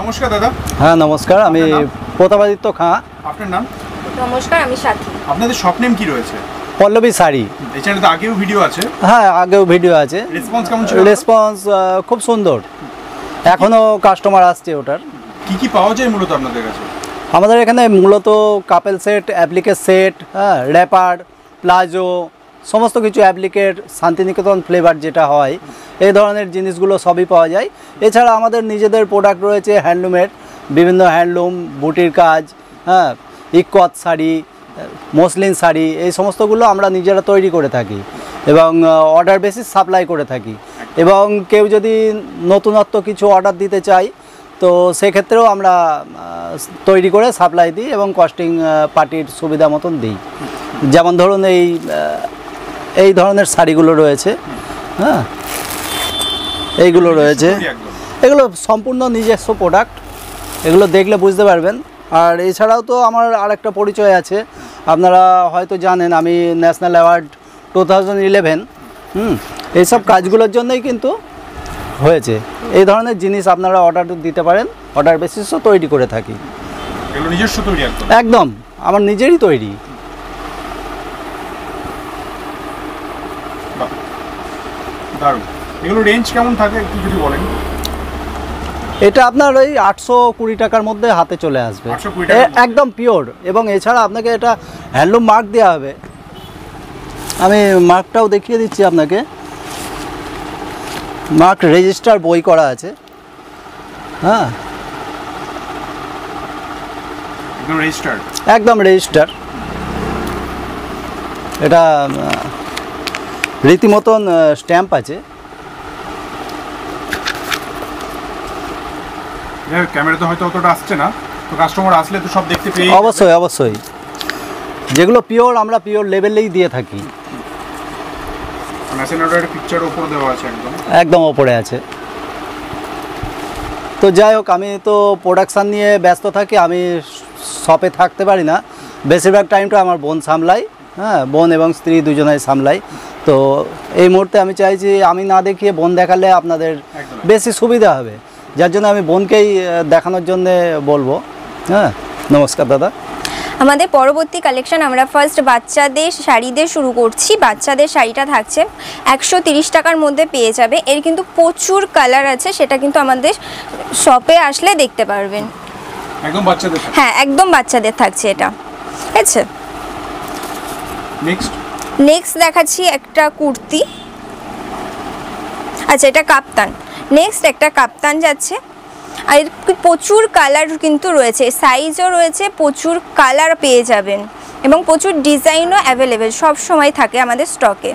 নমস্কার দাদা। হ্যাঁ নমস্কার, আমি প্রতাপাদিত্য খাঁ। আপনার নাম? নমস্কার, আমি সাথী। আপনাদের শপ নেম কি রয়েছে? পল্লবী শাড়ি। এই চ্যানেলে আগেও ভিডিও আছে? হ্যাঁ আগেও ভিডিও আছে। রেসপন্স কেমন ছিল? রেসপন্স খুব সুন্দর, এখনও কাস্টমার আসছে ওটার। কি কি পাওয়া যায় মূলত আপনাদের কাছে? আমাদের এখানে মূলত কাপেল সেট, অ্যাপ্লিকের সেট, হ্যাঁ র্যাপার, প্লাজো, সমস্ত কিছু অ্যাপ্লিকের, শান্তিনিকেতন ফ্লেভার যেটা হয় এই ধরনের জিনিসগুলো সবই পাওয়া যায়। এছাড়া আমাদের নিজেদের প্রোডাক্ট রয়েছে হ্যান্ডলুমের, বিভিন্ন হ্যান্ডলুম, বুটির কাজ, হ্যাঁ ইকোয়াত শাড়ি, মসলিন শাড়ি, এই সমস্তগুলো আমরা নিজেরা তৈরি করে থাকি এবং অর্ডার বেসিস সাপ্লাই করে থাকি। এবং কেউ যদি নতুনত্ব কিছু অর্ডার দিতে চায় তো সেক্ষেত্রেও আমরা তৈরি করে সাপ্লাই দিই এবং কস্টিং পার্টির সুবিধা মতন দিই। যেমন ধরুন এই ধরনের শাড়িগুলো রয়েছে, হ্যাঁ এইগুলো রয়েছে, এগুলো সম্পূর্ণ নিজস্ব প্রোডাক্ট, এগুলো দেখলে বুঝতে পারবেন। আর এছাড়াও তো আমার আরেকটা পরিচয় আছে, আপনারা হয়তো জানেন আমি ন্যাশনাল অ্যাওয়ার্ড 2011 এইসব কাজগুলোর জন্যই কিন্তু হয়েছে। এই ধরনের জিনিস আপনারা অর্ডার দিতে পারেন, অর্ডার বেসিসও তৈরি করে থাকি। এগুলো নিজস্ব তৈরি? একদম আমার নিজেরই তৈরি। দারুণ। এগুলো রেঞ্জ কেমন থাকে একটু যদি বলেন? এটা আপনার ওই 820 টাকার মধ্যে হাতে চলে আসবে, একদম পিওর। এবং এছাড়া আপনাকে এটা হ্যান্ডলুম মার্ক দেওয়া হবে, আমি মার্কটাও দেখিয়ে দিচ্ছি আপনাকে। মার্ক রেজিস্টার বই করা আছে, হ্যাঁ একদম রেজিস্টার। এটা রীতিমতন স্ট্যাম্প আছে। ক্যামেরাতে হয়তো অতটা আসছে না, তো কাস্টমার আসলে তো সব দেখতে পেয়ে। অবশ্যই অবশ্যই, যেগুলো পিওর আমরা পিওর লেভেলেই দিয়ে থাকি। পিকচার উপরে দেওয়া আছে, একদম ওপরে আছে। তো যাই হোক, আমি তো প্রোডাকশান নিয়ে ব্যস্ত থাকি, আমি শপে থাকতে পারি না, বেশিরভাগ টাইমটা আমার বোন সামলাই, হ্যাঁ বোন এবং স্ত্রী দুজনেই সামলাই। তো এই মুহূর্তে আমি চাইছি আমি না দেখিয়ে বোন দেখালে আপনাদের বেশি সুবিধা হবে, যার জন্য আমি বোনকেই দেখানোর জন্য বলবো। হ্যাঁ নমস্কার দাদা। আমাদের পরবর্তী কালেকশন আমরা ফার্স্ট বাচ্চাদের শাড়ি দিয়ে শুরু করছি। বাচ্চাদের শাড়িটা থাকছে 130 টাকার মধ্যে পেয়ে যাবে। এর কিন্তু প্রচুর কালার আছে, সেটা কিন্তু আমাদের শপে আসলে দেখতে পারবেন। একদম বাচ্চাদের? হ্যাঁ একদম বাচ্চাদের থাকছে এটা, ঠিক আছে। নেক্সট দেখাচ্ছি একটা কুর্তি, আচ্ছা এটা কাপ্তান। নেক্সট একটা কাপ্তান যাচ্ছে, আর প্রচুর কালার কিন্তু রয়েছে, সাইজও রয়েছে, প্রচুর কালার পেয়ে যাবেন এবং প্রচুর ডিজাইনও অ্যাভেলেবেল সব সময় থাকে আমাদের স্টকে।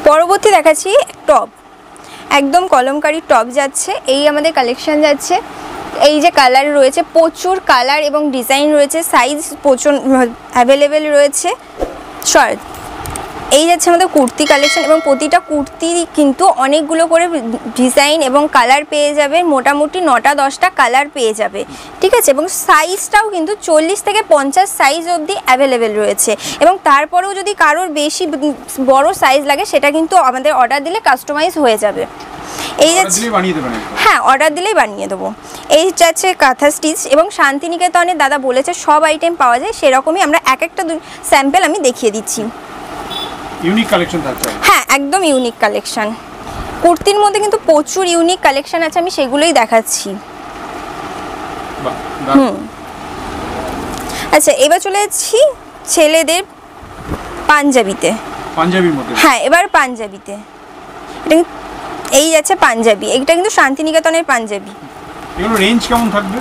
পরবর্তী দেখাচ্ছি টপ, একদম কলমকারি টপ যাচ্ছে, এই আমাদের কালেকশন যাচ্ছে। এই যে কালার রয়েছে, প্রচুর কালার এবং ডিজাইন রয়েছে, সাইজ প্রচুর অ্যাভেলেবেল রয়েছে। শর্ট এই যাচ্ছে আমাদের কুর্তি কালেকশন, এবং প্রতিটা কুর্তি কিন্তু অনেকগুলো করে ডিজাইন এবং কালার পেয়ে যাবে, মোটামুটি 9টা-10টা কালার পেয়ে যাবে, ঠিক আছে। এবং সাইজটাও কিন্তু 40 থেকে 50 সাইজ অবধি অ্যাভেলেবেল রয়েছে। এবং তারপরেও যদি কারোর বেশি বড় সাইজ লাগে সেটা কিন্তু আমাদের অর্ডার দিলে কাস্টমাইজ হয়ে যাবে। এই যাচ্ছে, হ্যাঁ অর্ডার দিলেই বানিয়ে দেবো। এই যাচ্ছে কাঁথা স্টিচ, এবং শান্তিনিকেতনে দাদা বলেছে সব আইটেম পাওয়া যায়, সেরকমই আমরা একটা স্যাম্পল আমি দেখিয়ে দিচ্ছি। ইউনিক কালেকশন থাকছে? হ্যাঁ একদম ইউনিক কালেকশন। কুর্তির মধ্যে কিন্তু প্রচুর ইউনিক কালেকশন আছে, আমি সেগুলোই দেখাচ্ছি। আচ্ছা এবার চলে যাচ্ছি ছেলেদের পাঞ্জাবিতে। পাঞ্জাবির মধ্যে? হ্যাঁ এবার পাঞ্জাবিতে, এই যাচ্ছে পাঞ্জাবি, এইটা কিন্তু শান্তিনিকেতনের পাঞ্জাবি। এগুলোর রেঞ্জ কেমন থাকবে?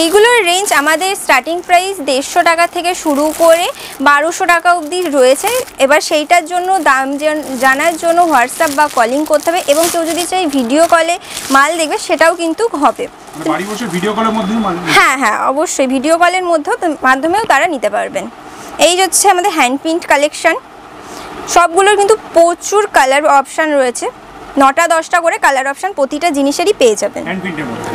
এইগুলোর রেঞ্জ আমাদের স্টার্টিং প্রাইস 150 টাকা থেকে শুরু করে 1200 টাকা অবধি রয়েছে। এবার সেইটার জন্য দাম জানার জন্য হোয়াটসঅ্যাপ বা কলিং করতে হবে, এবং কেউ যদি চাই ভিডিও কলে মাল দেখবে সেটাও কিন্তু হবে। বাড়ি বসে ভিডিও কলের মাধ্যমে মাল? হ্যাঁ অবশ্যই ভিডিও কলের মাধ্যমেও তারা নিতে পারবেন। এই হচ্ছে আমাদের হ্যান্ড প্রিন্ট কালেকশন, সবগুলোর কিন্তু প্রচুর কালার অপশান রয়েছে, 9টা-10টা করে কালার অপশান প্রতিটা জিনিসেরই পেয়ে যাবেন।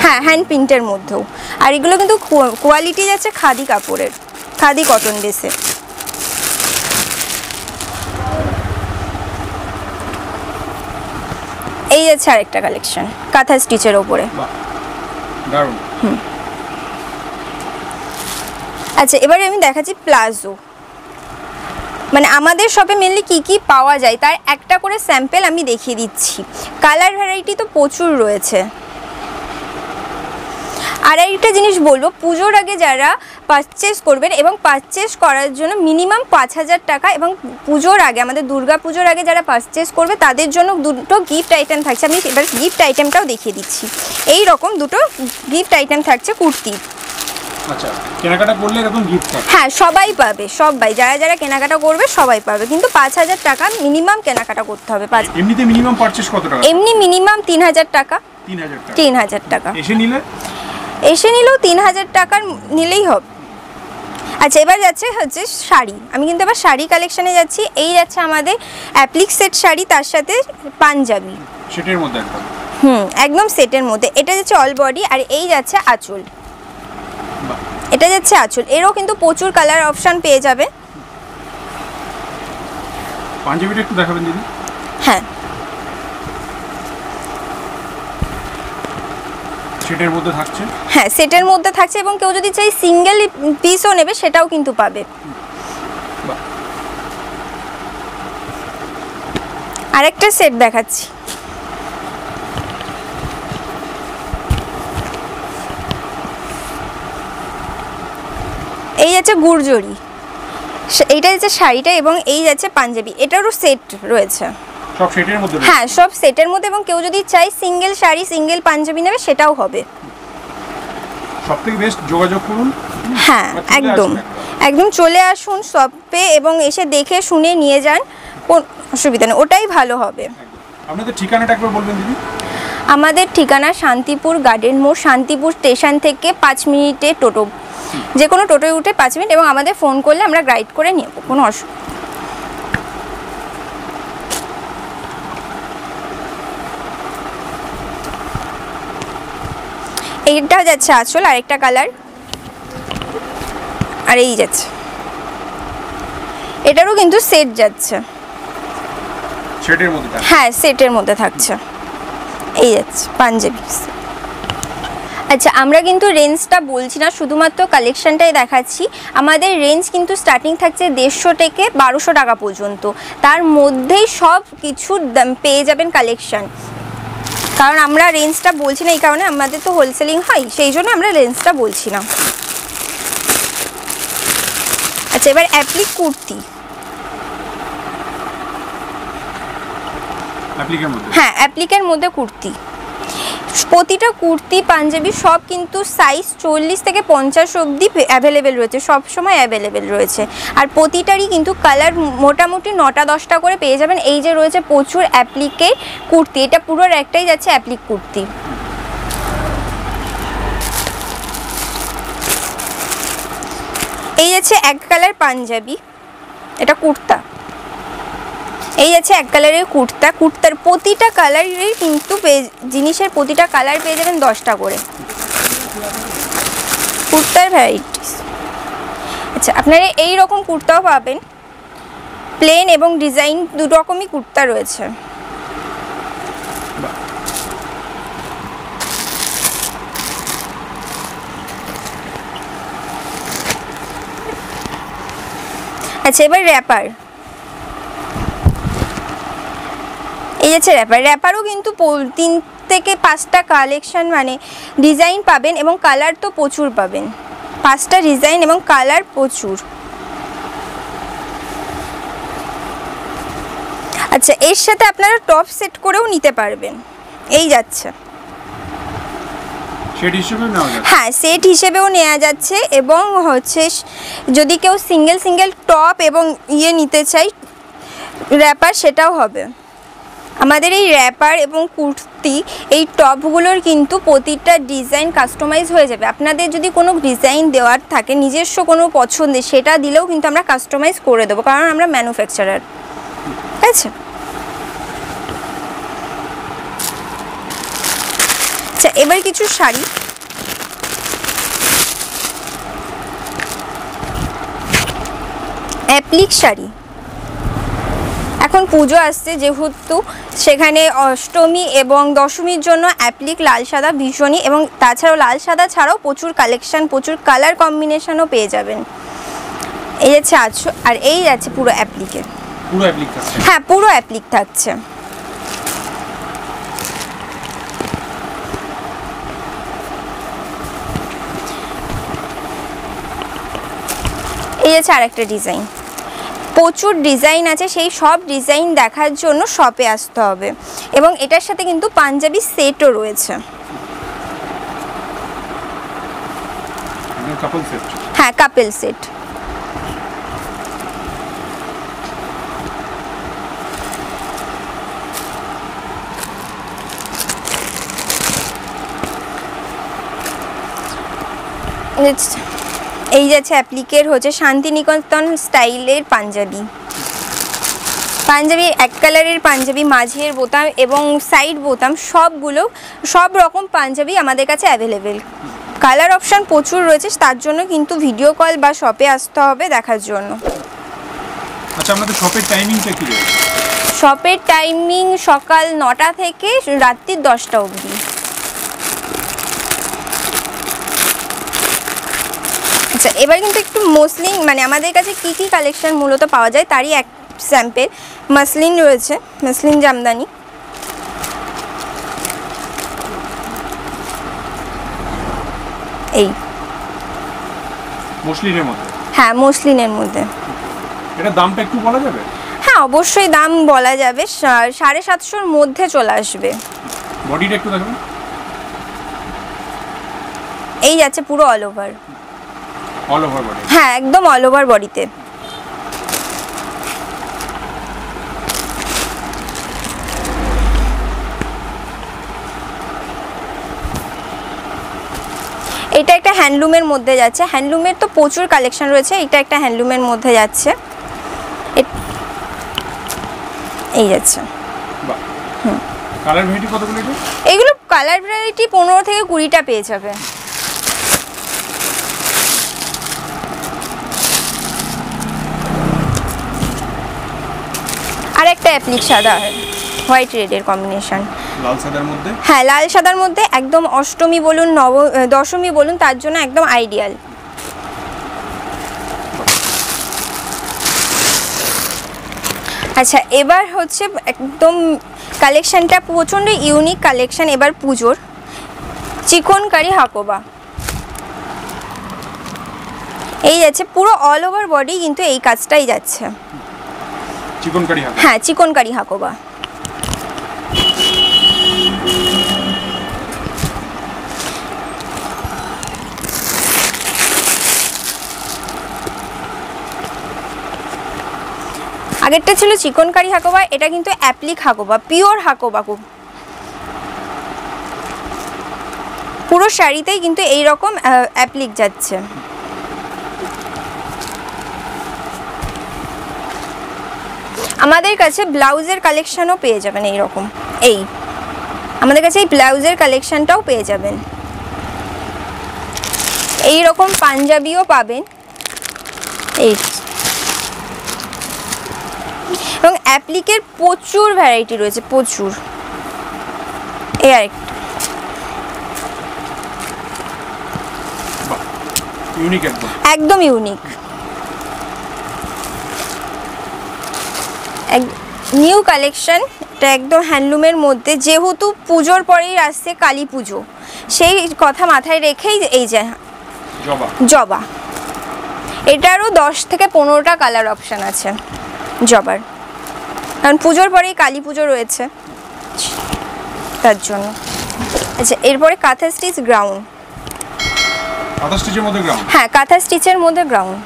হ্যাঁ হ্যান্ড প্রিন্টের মধ্যেও। আর এগুলো কিন্তু কোয়ালিটি যাচ্ছে খাদি কাপড়ের, খাদি কটন বেসে। এই যাচ্ছে আরেকটা কালেকশন কাঁথা স্টিচের ওপরে। দারুণ। আচ্ছা এবারে আমি দেখাচ্ছি প্লাজো, মানে আমাদের শপে মেনলি কি কি পাওয়া যায় তার একটা করে স্যাম্পল আমি দেখিয়ে দিচ্ছি। কালার ভ্যারাইটি তো প্রচুর রয়েছে। আর একটা জিনিস বলবো, পুজোর আগে যারা পারচেস করবেন এবং পারচেস করার জন্য মিনিমাম 5,000 টাকা, এবং পুজোর আগে আমাদের দুর্গা পুজোর আগে যারা পারচেস করবে তাদের জন্য দুটো গিফট আইটেম থাকছে। আমি এবার গিফট আইটেমটাও দেখিয়ে দিচ্ছি। এই রকম দুটো গিফট আইটেম থাকছে কুর্তি। আচ্ছা, কেনাকাটা করলে এরকম গিফট পাবে? হ্যাঁ সবাই পাবে, সবাই যারা যারা কেনাকাটা করবে সবাই পাবে, কিন্তু 5,000 টাকা মিনিমাম কেনাকাটা করতে হবে। এমনিতে মিনিমাম পারচেস কত টাকা? এমনি মিনিমাম 3,000 টাকা। 3,000 টাকা এসে নিলেও 3,000 টাকার নিলেই হবে। আচ্ছা এবার যাচ্ছে শাড়ি। আমি কিন্তু এবার শাড়ি কালেকশানে যাচ্ছি। এই যাচ্ছে আমাদের অ্যাপ্লিক সেট শাড়ি, তার সাথে পাঞ্জাবি সেটের মধ্যে একদম। একদম সেটের মধ্যে। এটা যাচ্ছে অল বডি, আর এই যাচ্ছে আঁচল। এটা যাচ্ছে আঁচল, এরও কিন্তু প্রচুর কালার অপশান পেয়ে যাবে। পাঞ্জাবিটা একটু দেখাবেন দিদি? হ্যাঁ সেটের মধ্যে থাকছে। হ্যাঁ সেটের মধ্যে থাকছে, এবং কেউ যদি চাই সিঙ্গেল পিসও নেবে সেটাও কিন্তু পাবে। আরেকটা সেট দেখাচ্ছি। এই যাচ্ছে গুরজরি, এইটা যাচ্ছে শাড়িটা, এবং এই যাচ্ছে পাঞ্জাবি। এটারও সেট রয়েছে। সব সেটের মধ্যে? হ্যাঁ সব সেটের মধ্যে, এবং কেউ যদি চাই সিঙ্গেল শাড়ি সিঙ্গেল পাঞ্জাবি নেবে সেটাও হবে। সবথেকে বেস্ট যোগাযোগ করুন। হ্যাঁ একদম একদম চলে আসুন শপে, এবং এসে দেখে শুনে নিয়ে যান, কোনো অসুবিধা নেই, ওটাই ভালো হবে। আপনাদের ঠিকানাটা একবার বলবেন দিদি? আমাদের ঠিকানা শান্তিপুর গার্ডেন মোড়, শান্তিপুর স্টেশন থেকে 5 মিনিটে টোটো, যে কোনো টোটোয় উঠে 5 মিনিট, এবং আমাদের ফোন করলে আমরা গাইড করে নেব, কোনো অসুবিধা। এইটা যাচ্ছে আঁচল, আরেকটা কালার, আর এই যাচ্ছে, এটারও কিন্তু সেট যাচ্ছে। সেটের মধ্যে? হ্যাঁ সেটের মধ্যে থাকছে। এই যাচ্ছে পাঞ্জাবি। আচ্ছা আমরা কিন্তু রেঞ্জটা বলছি না, শুধুমাত্র কালেকশনটাই দেখাচ্ছি। আমাদের রেঞ্জ কিন্তু স্টার্টিং থাকছে 150 থেকে 1200 টাকা পর্যন্ত, তার মধ্যেই সব কিছু পেয়ে যাবেন কালেকশন। কারণ আমরা রেঞ্জটা বলছি না, এই কারণে আমাদের তো হোলসেলিং হয়, সেই জন্য আমরা রেঞ্জটা বলছি না। আচ্ছা এবার অ্যাপ্লিক কুর্তি। হ্যাঁ অ্যাপ্লিকের মধ্যে কুর্তি, প্রতিটা কুর্তি পাঞ্জাবি সব কিন্তু সাইজ 40 থেকে 50 অবধি অ্যাভেলেবেল রয়েছে, সব সময় অ্যাভেলেবেল রয়েছে। আর প্রতিটারই কিন্তু কালার মোটামুটি 9টা-10টা করে পেয়ে যাবেন। এই যে রয়েছে প্রচুর অ্যাপ্লিকের কুর্তি, এটা পুরো একটাই যাচ্ছে অ্যাপ্লিক কুর্তি। এই যাচ্ছে এক কালার পাঞ্জাবি, এটা কুর্তা। এই যাচ্ছে এক কালারের কুর্তা, কুর্তার প্রতিটা কালারেরই কিন্তু জিনিসের প্রতিটা কালার পেয়ে যাবেন 10টা করে কুর্তার ভ্যারাইটিস। আচ্ছা আপনারা এই রকম কুর্তাও পাবেন, প্লেন এবং ডিজাইন দু রকমই কুর্তা রয়েছে। আচ্ছা এবার র্যাপার। এই যাচ্ছে র্যাপার, র্যাপারও কিন্তু 3 থেকে 5টা কালেকশন মানে ডিজাইন পাবেন, এবং কালার তো প্রচুর পাবেন, 5টা ডিজাইন এবং কালার প্রচুর। আচ্ছা এর সাথে আপনারা টপ সেট করেও নিতে পারবেন। এই যাচ্ছে সেট হিসেবে নেওয়া যাচ্ছে? হ্যাঁ সেট হিসেবেও নেওয়া যাচ্ছে, এবং হচ্ছে যদি কেউ সিঙ্গেল টপ এবং নিতে চাই র্যাপার সেটাও হবে। আমাদের এই র্যাপার এবং কুর্তি এই টপগুলোর কিন্তু প্রতিটা ডিজাইন কাস্টমাইজ হয়ে যাবে। আপনাদের যদি কোনো ডিজাইন দেওয়ার থাকে নিজস্ব কোনো পছন্দের, সেটা দিলেও কিন্তু আমরা কাস্টমাইজ করে দেবো, কারণ আমরা ম্যানুফ্যাকচারার। ঠিক আছে। আচ্ছা এবার কিছু শাড়ি। অ্যাপ্লিক শাড়ি, এখন পুজো আসছে, যেহেতু সেখানে অষ্টমী এবং দশমীর জন্য অ্যাপ্লিক লাল সাদা ভীষণই, এবং তাছাড়াও লাল সাদা ছাড়াও প্রচুর কালেকশন, প্রচুর কালার কম্বিনেশনও পেয়ে যাবেন। এই যাচ্ছে আছো, আর এই যাচ্ছে পুরো অ্যাপ্লিকে। পুরো অ্যাপ্লিক থাকছে? হ্যাঁ, পুরো অ্যাপ্লিক থাকছে। এই যাচ্ছে আরেকটা ডিজাইন। প্রচুর ডিজাইন আছে, সেই সব ডিজাইন দেখার জন্য শপে আসতে হবে। এবং এটার সাথে কিন্তু পাঞ্জাবি সেটও রয়েছে। কাপল সেট? হ্যাঁ, কাপল সেট। এই যাচ্ছে অ্যাপ্লিকের হচ্ছে শান্তিনিকেতন স্টাইলের পাঞ্জাবি। পাঞ্জাবি এক কালারের পাঞ্জাবি, মাঝের বোতাম এবং সাইড বোতাম সব রকম পাঞ্জাবি আমাদের কাছে অ্যাভেলেবেল। কালার অপশান প্রচুর রয়েছে, তার জন্য কিন্তু ভিডিও কল বা শপে আসতে হবে দেখার জন্য। আচ্ছা, আপনাদের শপের টাইমিংটা কি রয়েছে? শপের টাইমিং সকাল 9টা থেকে রাত্রি 10টা অবধি। আচ্ছা, এবার কিন্তু একটু মসলিন, মানে আমাদের কাছে কি কি কালেকশন মূলত পাওয়া যায় তারই এক স্যাম্পল। মসলিন রয়েছে, মসলিন জামদানি। এই মসলিনের মধ্যে? হ্যাঁ, মসলিনের মধ্যে। এটা দামটা একটু বলা যাবে? হ্যাঁ, অবশ্যই দাম বলা যাবে, 750-র মধ্যে চলে আসবে। বডিটা একটু দেখাবেন? এই যাচ্ছে পুরো all over. All over body? হ্যাঁ, একদম অল ওভার বডিতে। এটা একটা হ্যান্ডলুমের মধ্যে যাচ্ছে। হ্যান্ডলুমের তো প্রচুর কালেকশন রয়েছে, এটা একটা হ্যান্ডলুমের মধ্যে যাচ্ছে। এই যাচ্ছে। বাহ। কালার ভ্যারাইটি কতগুলো এটা? এগুলো কালার ভ্যারাইটি 15 থেকে 20টা পেয়ে যাবে। আর একটা অ্যাপ্লিক সাদা হোয়াইট রেডের কম্বিনেশন। লাল সাদার মধ্যে? হ্যাঁ, লাল সাদার মধ্যে একদম অষ্টমী বলুন দশমী বলুন, তার জন্য একদম আইডিয়াল। আচ্ছা, এবার হচ্ছে একদম কালেকশনটা প্রচণ্ড ইউনিক কালেকশন এবার পুজোর। চিকনকারি হাকোবা। এই যাচ্ছে পুরো অল ওভার বডি, কিন্তু এই কাজটাই যাচ্ছে। চিকনকারি হাকোবা? হ্যাঁ, চিকনকারি হাকোবা। আগেরটা ছিল চিকনকারি হাকোবা, এটা কিন্তু অ্যাপ্লিক হাকোবা, পিওর হাকোবা। পুরো শাড়িতেই কিন্তু এই রকম অ্যাপ্লিক যাচ্ছে। আমাদের কাছে ব্লাউজের কালেকশনও পেয়ে যাবেন এই রকম। আমাদের কাছে এই ব্লাউজের কালেকশনটাও পেয়ে যাবেন। এই রকম পাঞ্জাবিও পাবেন। এই এবং অ্যাপ্লিকের প্রচুর ভ্যারাইটি রয়েছে, প্রচুর। এই আরেকটা ইউনিক, একদম ইউনিক, নিউ কালেকশন। এটা একদম হ্যান্ডলুমের মধ্যে, যেহেতু পুজোর পরেই আসছে কালী পুজো, সেই কথা মাথায় রেখেই এই যে জবা। এটারও 10 থেকে 15টা কালার অপশান আছে জবার, কারণ পুজোর পরেই কালী পুজো রয়েছে তার জন্য। আচ্ছা, এরপরে কাঁথা স্টিচ গ্রাউন্ড। কাঁথা স্টিচের মধ্যে গ্রাউন্ড? হ্যাঁ, কাঁথা স্টিচের মধ্যে গ্রাউন্ড।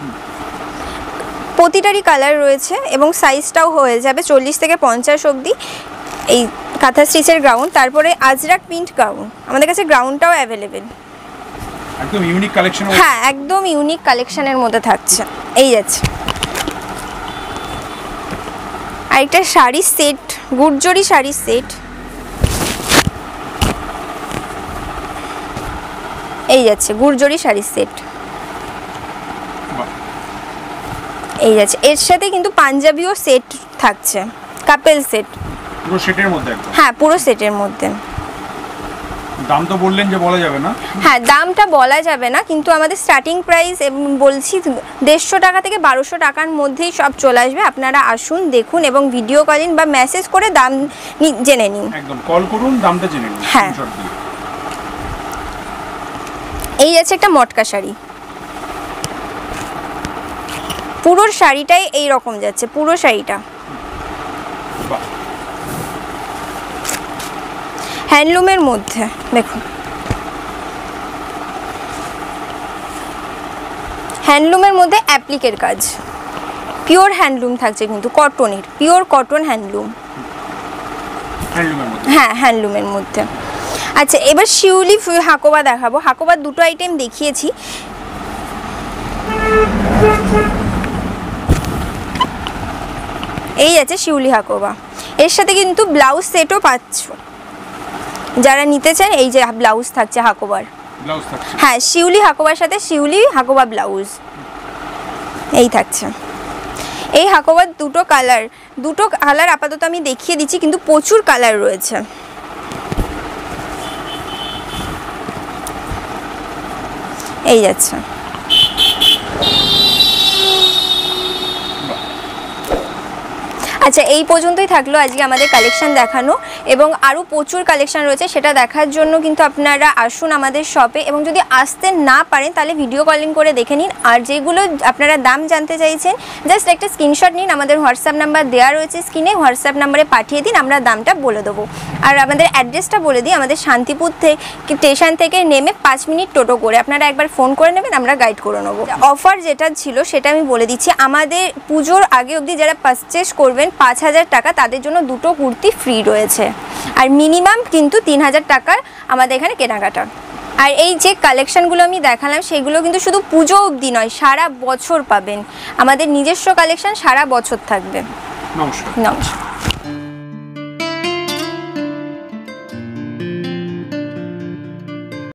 প্রতিটারই কালার রয়েছে এবং সাইজটাও হয়ে যাবে 40 থেকে 50 অবধি। এই কাঁথা স্টিচের গ্রাউন্ড। তারপরে আজরাক প্রিন্ট গ্রাউন্ড, আমাদের কাছে গ্রাউন্ডটাও অ্যাভেলেবেল। একদম ইউনিক কালেকশন? হ্যাঁ, একদম ইউনিক কালেকশনের মধ্যে থাকছে। এই যাচ্ছে আরেকটা শাড়ির সেট, গুড়জরি শাড়ির সেট। এই যাচ্ছে গুড়জরি শাড়ির সেট। এই যাচ্ছে, এর সাথে কিন্তু পাঞ্জাবিও সেট থাকছে। কাপেল সেট, পুরো সেটের মধ্যে একদম? হ্যাঁ পুরো সেটের মধ্যে। দাম তো বললেন যে বলা যাবে না? হ্যাঁ দামটা বলা যাবে না, কিন্তু আমাদের স্টার্টিং প্রাইস বলছি 150 টাকা থেকে 1200 টাকার মধ্যেই সব চলে আসবে। আপনারা আসুন, দেখুন এবং ভিডিও কলিং বা মেসেজ করে দাম জেনে নিন। একদম কল করুন, দামটা জেনে নিন। হ্যাঁ। এই আছে একটা মটকা শাড়ি, পুরো শাড়িটাই এই রকম যাচ্ছে, পুরো শাড়িটা হ্যান্ডলুমের মধ্যে। দেখুন হ্যান্ডলুমের মধ্যে অ্যাপ্লিকের কাজ, পিওর হ্যান্ডলুম থাকছে কিন্তু কটনের, পিওর কটন হ্যান্ডলুম। হ্যাঁ হ্যান্ডলুমের মধ্যে। আচ্ছা এবার শিউলি হাকোবা দেখাবো। হাকোবার দুটো আইটেম দেখিয়েছি, এই আছে শিউলি হাকোবা। এর সাথে কিন্তু ব্লাউজ সেটও পাচ্ছ, যারা নিতে চান। এই যে ব্লাউজ থাকছে হাকোবার, হ্যাঁ শিউলি হাকোবার সাথে শিউলি হাকোবা ব্লাউজ এই থাকছে। এই হাকোবার দুটো কালার আপাতত আমি দেখিয়ে দিচ্ছি, কিন্তু প্রচুর কালার রয়েছে। এই যাচ্ছে। আচ্ছা এই পর্যন্তই থাকলো আজকে আমাদের কালেকশন দেখানো, এবং আরও প্রচুর কালেকশন রয়েছে, সেটা দেখার জন্য কিন্তু আপনারা আসুন আমাদের শপে। এবং যদি আসতে না পারেন তাহলে ভিডিও কলিং করে দেখে নিন। আর যেগুলো আপনারা দাম জানতে চাইছেন জাস্ট একটা স্ক্রিনশট নিন, আমাদের হোয়াটসঅ্যাপ নাম্বার দেওয়া রয়েছে স্ক্রিনে, হোয়াটসঅ্যাপ নাম্বারে পাঠিয়ে দিন, আমরা দামটা বলে দেবো। আর আমাদের অ্যাড্রেসটা বলে দিই, আমাদের শান্তিপুর থেকে স্টেশন থেকে নেমে 5 মিনিট টোটো করে আপনারা একবার ফোন করে নেবেন, আমরা গাইড করে নেবো। অফার যেটা ছিল সেটা আমি বলে দিচ্ছি, আমাদের পুজোর আগে অবধি যারা পারচেস করবেন 5000 টাকা, তাদের জন্য দুটো কুর্তি ফ্রি রয়েছে। আর মিনিমাম কিন্তু 3000 টাকার আমাদের এখানে কেনাকাটা। আর এই যে কালেকশনগুলো আমি দেখালাম সেগুলো কিন্তু শুধু পুজো অবধি নয়, সারা বছর পাবেন। আমাদের নিজস্ব কালেকশন সারা বছর থাকবে। নমস্কার। নমস্কার।